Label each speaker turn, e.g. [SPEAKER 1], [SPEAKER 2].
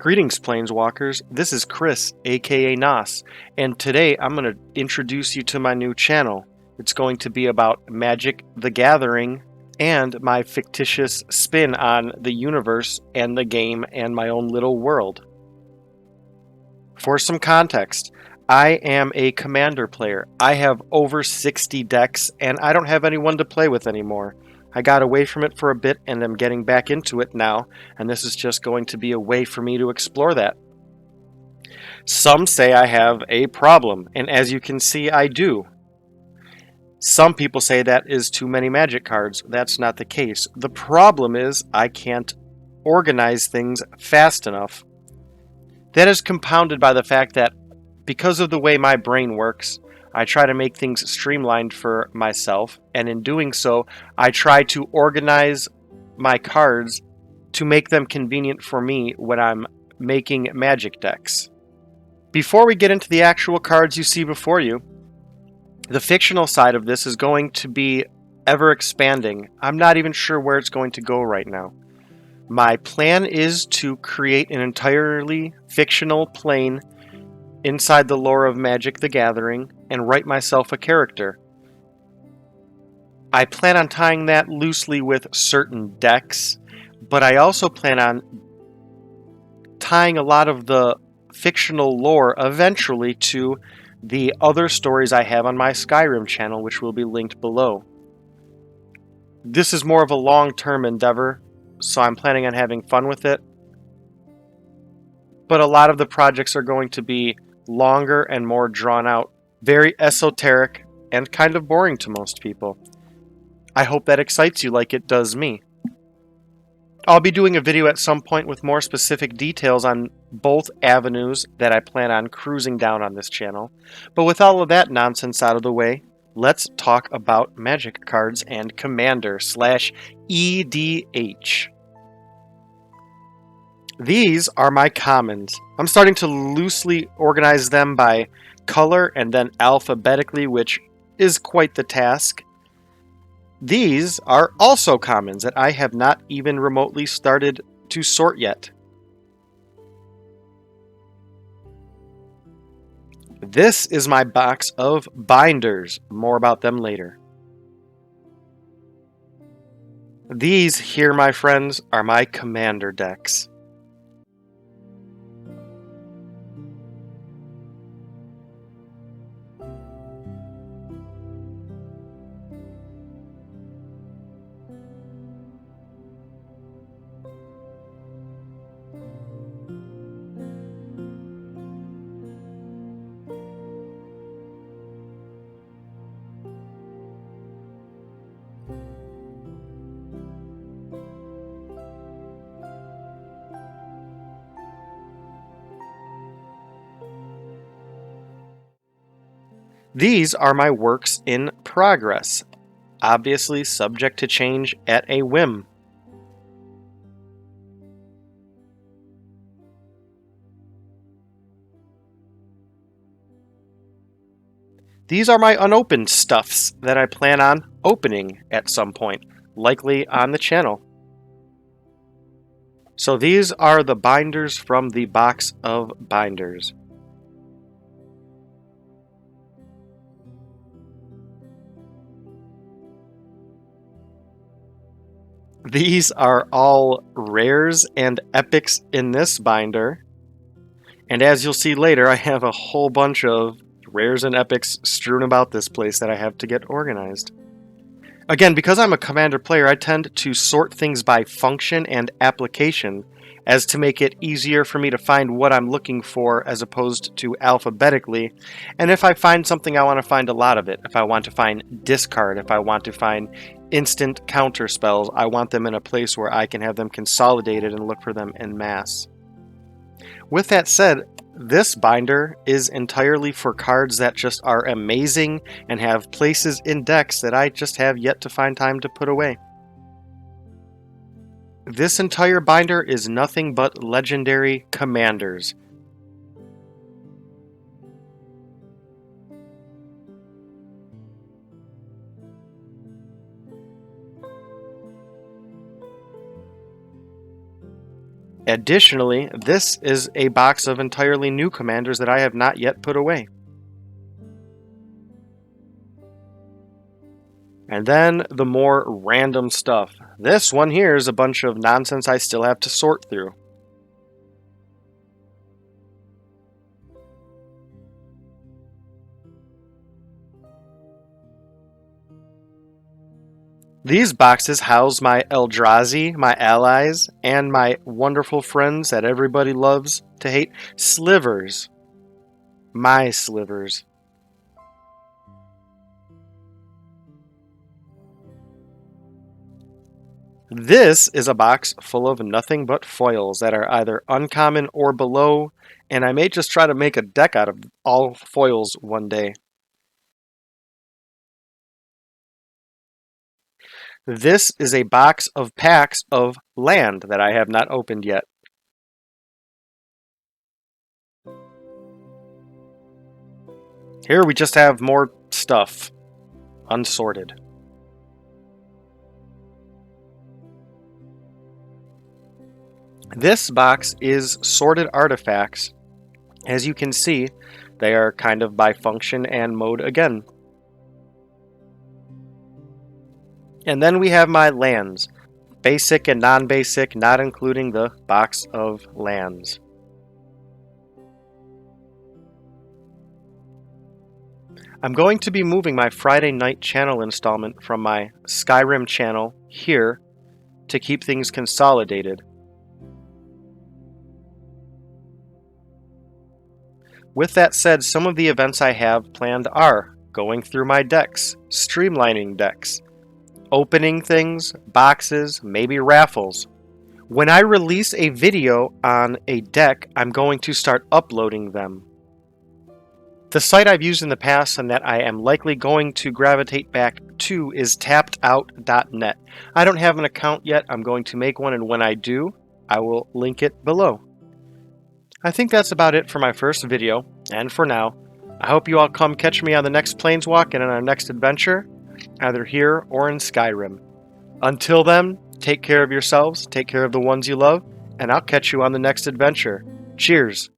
[SPEAKER 1] Greetings, Planeswalkers. This is Chris, aka Nos, and today I'm going to introduce you to my new channel. It's going to be about Magic the Gathering and my fictitious spin on the universe and the game and my own little world. For some context, I am a Commander player. I have over 60 decks, and I don't have anyone to play with anymore. I got away from it for a bit and I'm getting back into it now, and this is just going to be a way for me to explore that. Some say I have a problem, and as you can see, I do. Some people say that is too many Magic cards. That's not the case. The problem is I can't organize things fast enough. That is compounded by the fact that because of the way my brain works, I try to make things streamlined for myself, and in doing so, I try to organize my cards to make them convenient for me when I'm making Magic decks. Before we get into the actual cards you see before you, the fictional side of this is going to be ever expanding. I'm not even sure where it's going to go right now. My plan is to create an entirely fictional plane inside the lore of Magic the Gathering and write myself a character. I plan on tying that loosely with certain decks, but I also plan on tying a lot of the fictional lore eventually to the other stories I have on my Skyrim channel, which will be linked below. This is more of a long-term endeavor, so I'm planning on having fun with it, but a lot of the projects are going to be longer and more drawn out, very esoteric and kind of boring to most people. I hope that excites you like it does me. I'll be doing a video at some point with more specific details on both avenues that I plan on cruising down on this channel, but with all of that nonsense out of the way, let's talk about Magic cards and Commander/EDH. These are my commons. I'm starting to loosely organize them by color and then alphabetically, which is quite the task. These are also commons that I have not even remotely started to sort yet. This is my box of binders. More about them later. These here, my friends, are my Commander decks. These are my works in progress, obviously subject to change at a whim. These are my unopened stuffs that I plan on opening at some point, likely on the channel. So these are the binders from the box of binders. These are all rares and epics in this binder. And as you'll see later, I have a whole bunch of rares and epics strewn about this place that I have to get organized. Again, because I'm a Commander player, I tend to sort things by function and application as to make it easier for me to find what I'm looking for as opposed to alphabetically. And if I find something, I want to find a lot of it. If I want to find discard, if I want to find instant counter spells, I want them in a place where I can have them consolidated and look for them en masse. With that said, this binder is entirely for cards that just are amazing and have places in decks that I just have yet to find time to put away. This entire binder is nothing but legendary commanders. Additionally, this is a box of entirely new commanders that I have not yet put away. And then the more random stuff. This one here is a bunch of nonsense I still have to sort through. These boxes house my Eldrazi, my allies, and my wonderful friends that everybody loves to hate, slivers. My slivers. This is a box full of nothing but foils that are either uncommon or below, and I may just try to make a deck out of all foils one day. This is a box of packs of land that I have not opened yet. Here we just have more stuff, unsorted. This box is sorted artifacts. As you can see, they are kind of by function and mode again. And then we have my lands, basic and non-basic, not including the box of lands. I'm going to be moving my Friday night channel installment from my Skyrim channel here to keep things consolidated. With that said, some of the events I have planned are going through my decks, streamlining decks, opening things, boxes, maybe raffles. When I release a video on a deck, I'm going to start uploading them. The site I've used in the past and that I am likely going to gravitate back to is tappedout.net. I don't have an account yet. I'm going to make one, and when I do, I will link it below. I think that's about it for my first video, and for now, I hope you all come catch me on the next Planeswalk and on our next adventure, either here or in Skyrim. Until then, take care of yourselves, take care of the ones you love, and I'll catch you on the next adventure. Cheers!